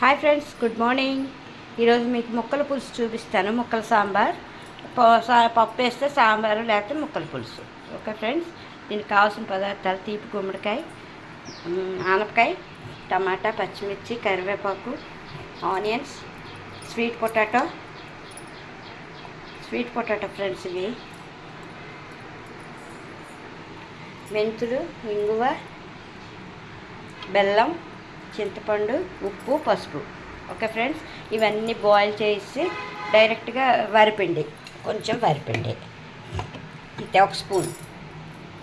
Hi friends, good morning. ఈరోజు మీకు ముక్కల పులుసు చూపిస్తాను. ముక్కల సాంబార్. పప్పు వేస్తే సాంబారు, లేకపోతే ముక్కల పులుసు. ఓకే ఫ్రెండ్స్, దీనికి కావాల్సిన పదార్థాలు: తీపి గుమ్మడికాయ, ఆనపకాయ, టమాటా, పచ్చిమిర్చి, కరివేపాకు, ఆనియన్స్, స్వీట్ పొటాటో ఫ్రెండ్స్. ఇవి మెంతులు, ఇంగువ, బెల్లం, చింతపండు, ఉప్పు, పసుపు. ఓకే ఫ్రెండ్స్, ఇవన్నీ బాయిల్ చేసి డైరెక్ట్గా కొంచెం వరిపిండి అంతే, ఒక స్పూన్.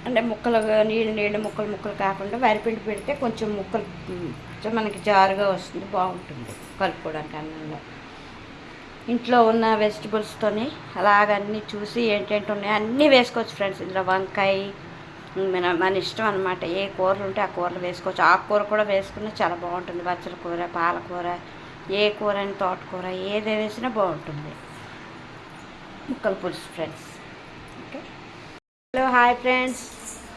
అంటే ముక్కలు నీళ్ళు ముక్కలు కాకుండా వరిపిండి పెడితే కొంచెం ముక్కలు మనకి జారుగా వస్తుంది, బాగుంటుంది కలుపుకోవడానికి అన్నంలో. ఇంట్లో ఉన్న వెజిటబుల్స్తోని అలాగన్నీ చూసి ఏంటంటే ఉన్నాయో అన్నీ వేసుకోవచ్చు ఫ్రెండ్స్. ఇందులో వంకాయ, మన ఇష్టం అనమాట. ఏ కూరలు ఉంటే ఆ కూరలు వేసుకోవచ్చు. ఆకుకూర కూడా వేసుకున్నా చాలా బాగుంటుంది. బచ్చల కూర, పాలకూర, ఏ కూర అని, తోటకూర, ఏది వేసినా బాగుంటుంది ముక్కల పులుసు friends. Okay, hello, hi friends.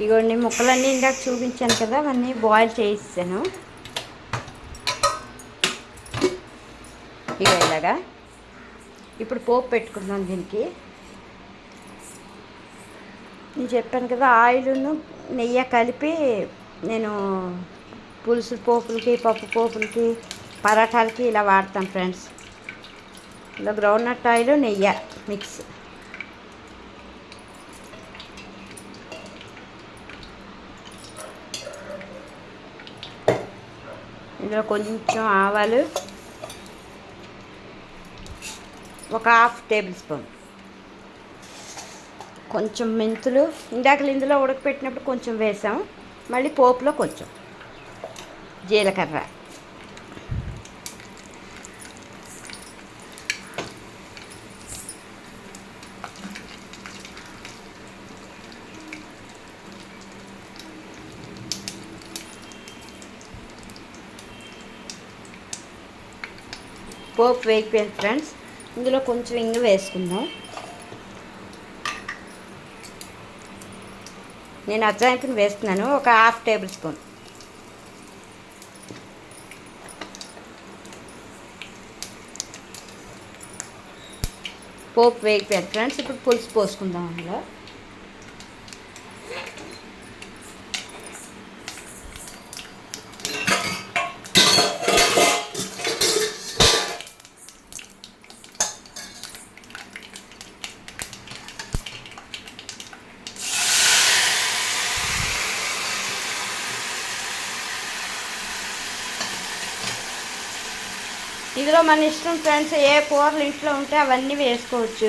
ఇగోండి ముక్కలన్నీ ఇందాక చూపించాను కదా, అవన్నీ బాయిల్ చేయిస్తాను. ఇలాగా ఇప్పుడు పోపు పెట్టుకుందాం. దీనికి నేను చెప్పాను కదా, ఆయిల్ను నెయ్యి కలిపి నేను పులుసు పోపులకి, పప్పు పోపులకి, పరాఠాలకి ఇలా వాడతాను ఫ్రెండ్స్. ఇలా గ్రౌండ్నట్ ఆయిల్, నెయ్యి మిక్స్. ఇందులో కొంచెం ఆవాలు, ఒక హాఫ్ టేబుల్ స్పూన్, కొంచెం మెంతులు. ఇందాక ఇందులో ఉడకపెట్టినప్పుడు కొంచెం వేసాం. మళ్ళీ పోపులో కొంచెం జీలకర్ర, పోపు వేగిపోయింది ఫ్రెండ్స్. ఇందులో కొంచెం ఇంగు వేసుకుందాం. నేను అజ్జాయింపుని వేస్తున్నాను, ఒక హాఫ్ టేబుల్ స్పూన్. పోపు వేగిపోయారు ఫ్రెండ్స్. ఇప్పుడు పులుసు పోసుకుందాం. అందులో ఇందులో మన ఇష్టం ఫ్రెండ్స్, ఏ కూరలు ఇంట్లో ఉంటే అవన్నీ వేసుకోవచ్చు.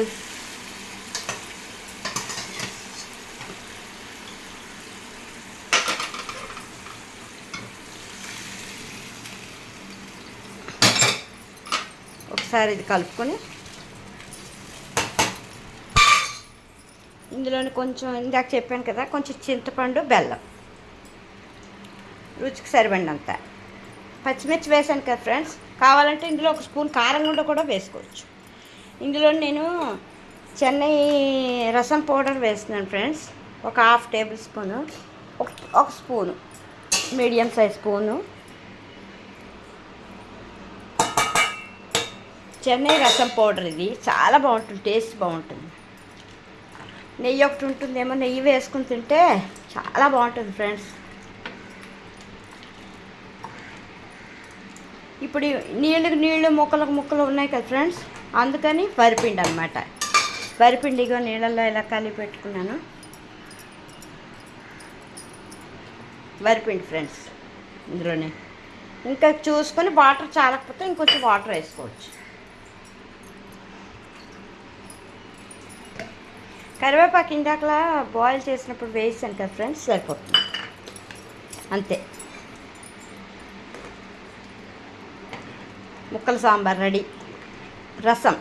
ఒకసారి ఇది కలుపుకొని ఇందులోని కొంచెం ఇందాక చెప్పాను కదా, కొంచెం చింతపండు, బెల్లం, రుచికి సరిపడినంత. పచ్చిమిర్చి వేసాను కదా ఫ్రెండ్స్. కావాలంటే ఇందులో ఒక స్పూన్ కారం గుండ కూడా వేసుకోవచ్చు. ఇందులో నేను చెన్నై రసం పౌడర్ వేస్తున్నాను ఫ్రెండ్స్, ఒక హాఫ్ టేబుల్ స్పూను. ఒక spoon, medium size spoon Chennai రసం పౌడర్. ఇది చాలా బాగుంటుంది, టేస్ట్ బాగుంటుంది. నెయ్యి ఒకటి ఉంటుందేమో, నెయ్యి వేసుకుని తింటే చాలా బాగుంటుంది ఫ్రెండ్స్. ఇప్పుడు నీళ్ళు ముక్కలు ఉన్నాయి కదా ఫ్రెండ్స్, అందుకని వరిపిండి అనమాట. వరిపిండిగా నీళ్ళల్లో ఇలా కలిపి పెట్టుకున్నాను. వరిపిండి ఫ్రెండ్స్. ఇందులోనే ఇంకా చూసుకొని వాటర్ చాలకపోతే ఇంకొంచెం వాటర్ వేసుకోవచ్చు. కరివేపాకు ఇందాకలా బాయిల్ చేసినప్పుడు వేసాను కదా ఫ్రెండ్స్, సరిపోతుంది అంతే. ముక్కల సాంబార్ రెడీ. రసం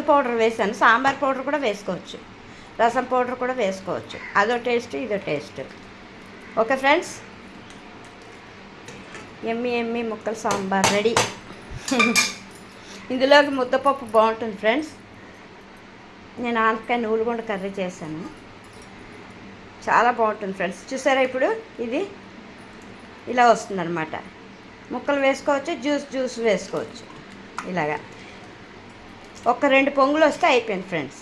పౌడర్ వేసాను. సాంబార్ పౌడర్ కూడా వేసుకోవచ్చు, రసం పౌడర్ కూడా వేసుకోవచ్చు. అదో టేస్ట్, ఇదో టేస్ట్. ఓకే ఫ్రెండ్స్, ఎమ్మి ముక్కల సాంబార్ రెడీ. ఇందులోకి ముద్దపప్పు బాగుంటుంది ఫ్రెండ్స్. నేను ఆనపకాయ నూలుగొండ కర్రీ చేశాను, చాలా బాగుంటుంది ఫ్రెండ్స్. చూసారా, ఇప్పుడు ఇది ఇలా వస్తుందన్నమాట. ముక్కలు వేసుకోవచ్చు, జ్యూస్ వేసుకోవచ్చు. ఇలాగా ఒక 2 పొంగులు వస్తే అయిపోయింది ఫ్రెండ్స్.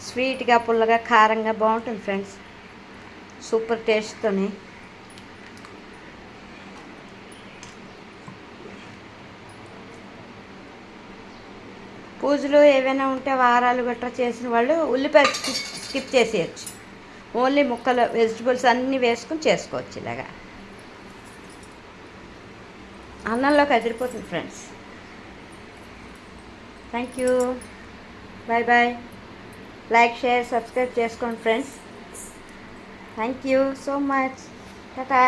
స్వీట్గా, పుల్లగా, కారంగా బాగుంటుంది ఫ్రెండ్స్. సూపర్ టేస్ట్తోని. పూజలు ఏవైనా ఉంటే వారాలు గట్రా చేసిన వాళ్ళు ఉల్లిపాయ స్కిప్ చేసేయచ్చు. ఓన్లీ ముక్కలు వెజిటబుల్స్ అన్నీ వేసుకుని చేసుకోవచ్చు. ఇలాగా అన్నంలోకి అదిరిపోతుంది friends. Thank you. Bye. Like, share, subscribe చేసుకోండి friends. Thank you so much. Tata.